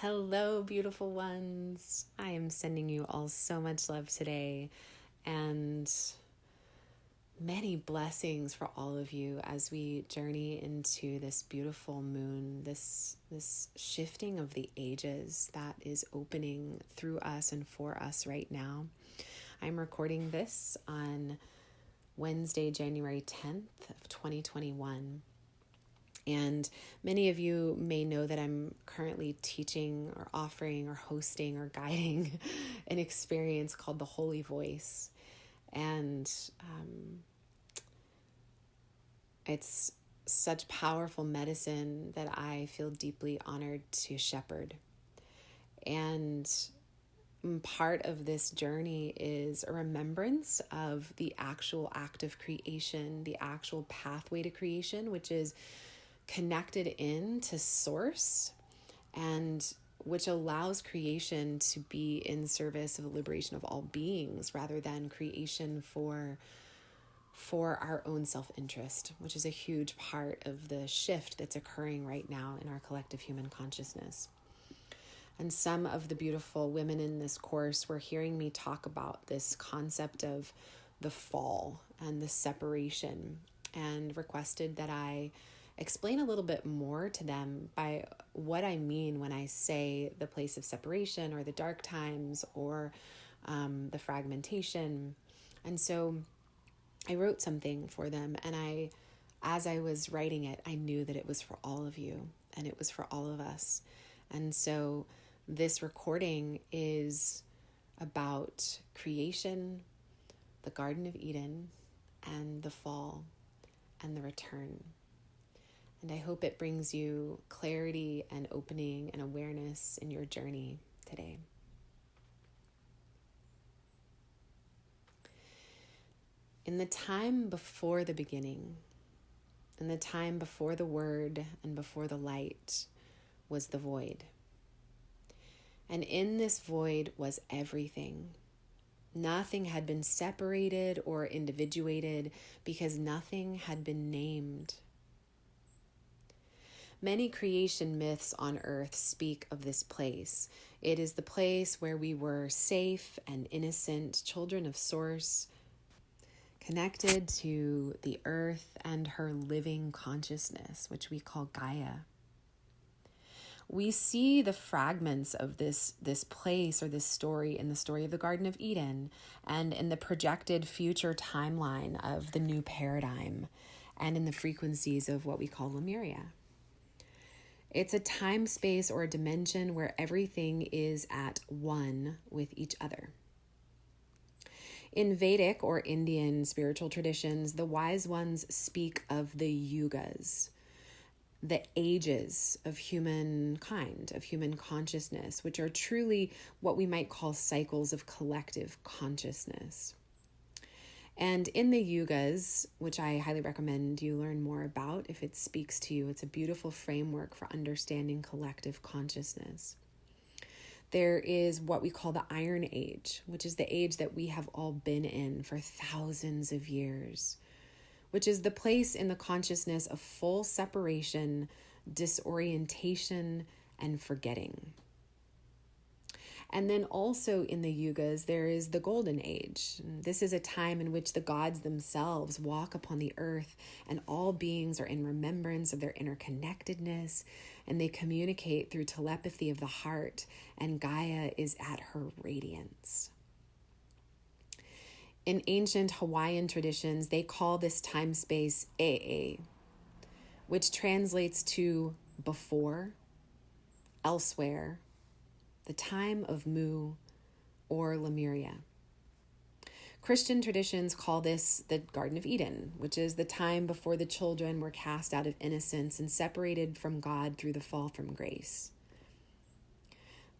Hello, beautiful ones. I am sending you all so much love today and many blessings for all of you as we journey into this beautiful moon, this shifting of the ages that is opening through us and for us right now. I'm recording this on Wednesday, January 10th of 2021. And many of you may know that I'm currently teaching or offering or hosting or guiding an experience called the Holy Voice. And it's such powerful medicine that I feel deeply honored to shepherd. And part of this journey is a remembrance of the actual act of creation, the actual pathway to creation, which is connected in to source and which allows creation to be in service of the liberation of all beings rather than creation for our own self-interest, which is a huge part of the shift that's occurring right now in our collective human consciousness. And some of the beautiful women in this course were hearing me talk about this concept of the fall and the separation and requested that I explain a little bit more to them by what I mean when I say the place of separation or the dark times or the fragmentation. And so I wrote something for them, and as I was writing it, I knew that it was for all of you and it was for all of us. And so this recording is about creation, the Garden of Eden, and the fall and the return. And I hope it brings you clarity and opening and awareness in your journey today. In the time before the beginning, in the time before the word and before the light, was the void. And in this void was everything. Nothing had been separated or individuated because nothing had been named. Many creation myths on earth speak of this place. It is the place where we were safe and innocent, children of Source, connected to the earth and her living consciousness, which we call Gaia. We see the fragments of this place or this story in the story of the Garden of Eden and in the projected future timeline of the new paradigm and in the frequencies of what we call Lemuria. It's a time, space, or a dimension where everything is at one with each other. In Vedic or Indian spiritual traditions, the wise ones speak of the yugas, the ages of humankind, of human consciousness, which are truly what we might call cycles of collective consciousness. And in the yugas, which I highly recommend you learn more about if it speaks to you, it's a beautiful framework for understanding collective consciousness. There is what we call the Iron Age, which is the age that we have all been in for thousands of years, which is the place in the consciousness of full separation, disorientation, and forgetting. And then also in the yugas, there is the Golden Age. This is a time in which the gods themselves walk upon the earth and all beings are in remembrance of their interconnectedness, and they communicate through telepathy of the heart, and Gaia is at her radiance. In ancient Hawaiian traditions, they call this time space AA, which translates to before, elsewhere, the time of Mu, or Lemuria. Christian traditions call this the Garden of Eden, which is the time before the children were cast out of innocence and separated from God through the fall from grace.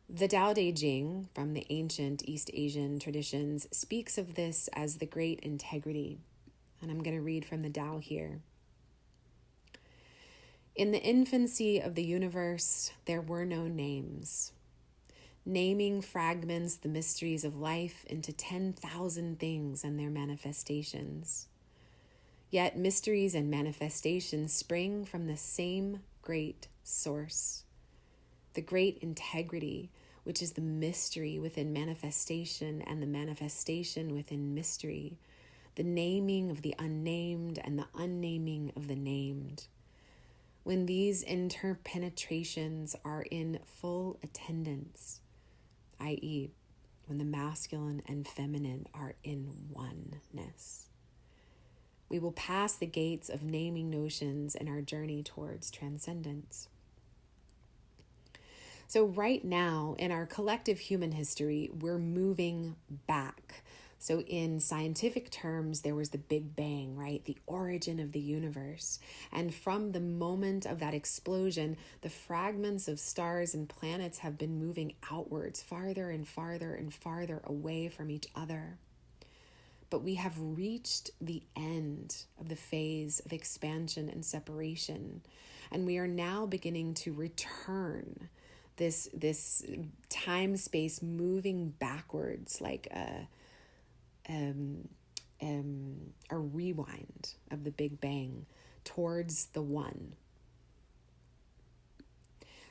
The Dao De Jing from the ancient East Asian traditions speaks of this as the great integrity. And I'm going to read from the Tao here. In the infancy of the universe, there were no names. Naming fragments the mysteries of life into 10,000 things and their manifestations. Yet mysteries and manifestations spring from the same great source. the great integrity, which is the mystery within manifestation and the manifestation within mystery, the naming of the unnamed and the unnaming of the named. When these interpenetrations are in full attendance, i.e., when the masculine and feminine are in oneness, we will pass the gates of naming notions in our journey towards transcendence. So right now, in our collective human history, we're moving back. So in scientific terms, there was the Big Bang, right? The origin of the universe. And from the moment of that explosion, the fragments of stars and planets have been moving outwards, farther and farther and farther away from each other. But we have reached the end of the phase of expansion and separation. And we are now beginning to return this time-space moving backwards like a rewind of the Big Bang towards the one.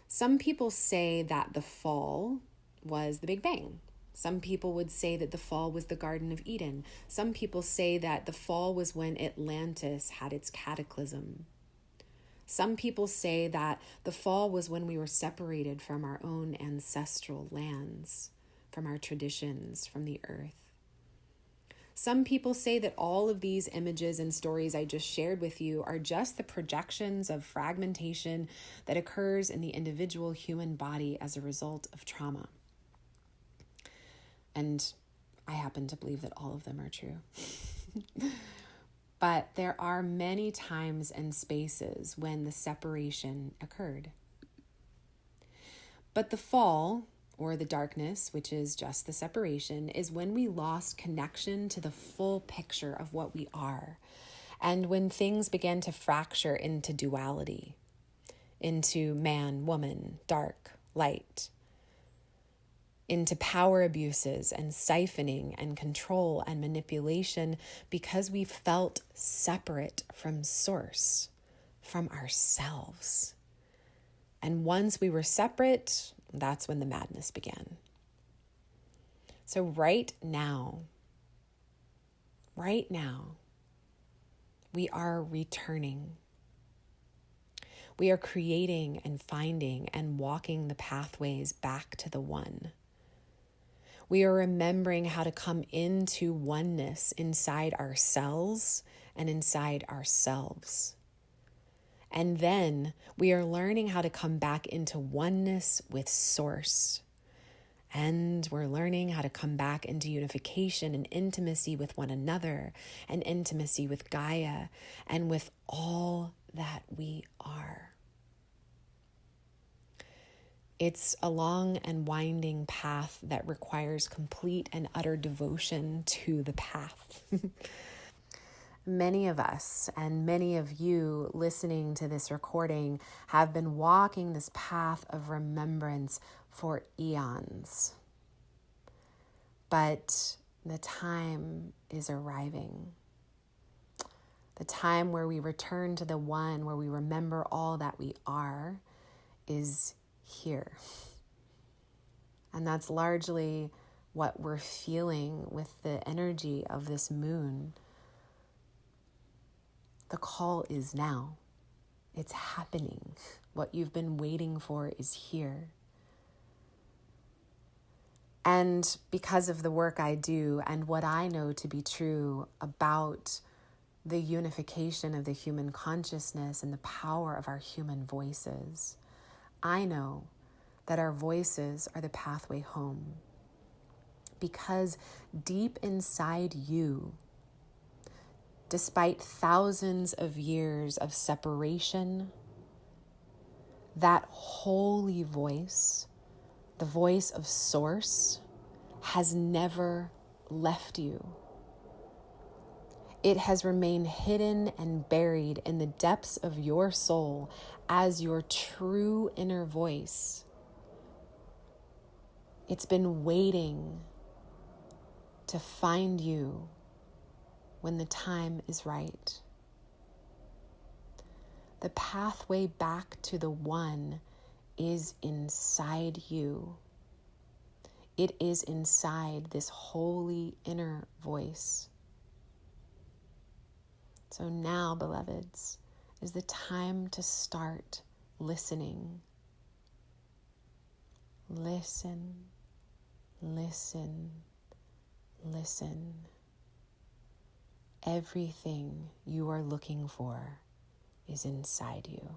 Some people say that the fall was the Big Bang. Some people would say that the fall was the Garden of Eden. Some people say that the fall was when Atlantis had its cataclysm. Some people say that the fall was when we were separated from our own ancestral lands, from our traditions, from the earth. Some people say that all of these images and stories I just shared with you are just the projections of fragmentation that occurs in the individual human body as a result of trauma. And I happen to believe that all of them are true. But there are many times and spaces when the separation occurred. But the fall, or the darkness, which is just the separation, is when we lost connection to the full picture of what we are. And when things began to fracture into duality, into man, woman, dark, light, into power abuses and siphoning and control and manipulation, because we felt separate from source, from ourselves. And once we were separate, that's when the madness began. So right now, we are returning. We are creating and finding and walking the pathways back to the one. We are remembering how to come into oneness inside ourselves and inside ourselves. And then we are learning how to come back into oneness with Source. And we're learning how to come back into unification and intimacy with one another and intimacy with Gaia and with all that we are. It's a long and winding path that requires complete and utter devotion to the path. Many of us and many of you listening to this recording have been walking this path of remembrance for eons. But the time is arriving. The time where we return to the one, where we remember all that we are, is here. And that's largely what we're feeling with the energy of this moon. The call is now. It's happening. What you've been waiting for is here. And because of the work I do and what I know to be true about the unification of the human consciousness and the power of our human voices, I know that our voices are the pathway home. Because deep inside you, despite thousands of years of separation, that holy voice, the voice of Source, has never left you. It has remained hidden and buried in the depths of your soul as your true inner voice. It's been waiting to find you when the time is right. The pathway back to the one is inside you. It is inside this holy inner voice. So now, beloveds, is the time to start listening. Listen, listen, listen. Everything you are looking for is inside you.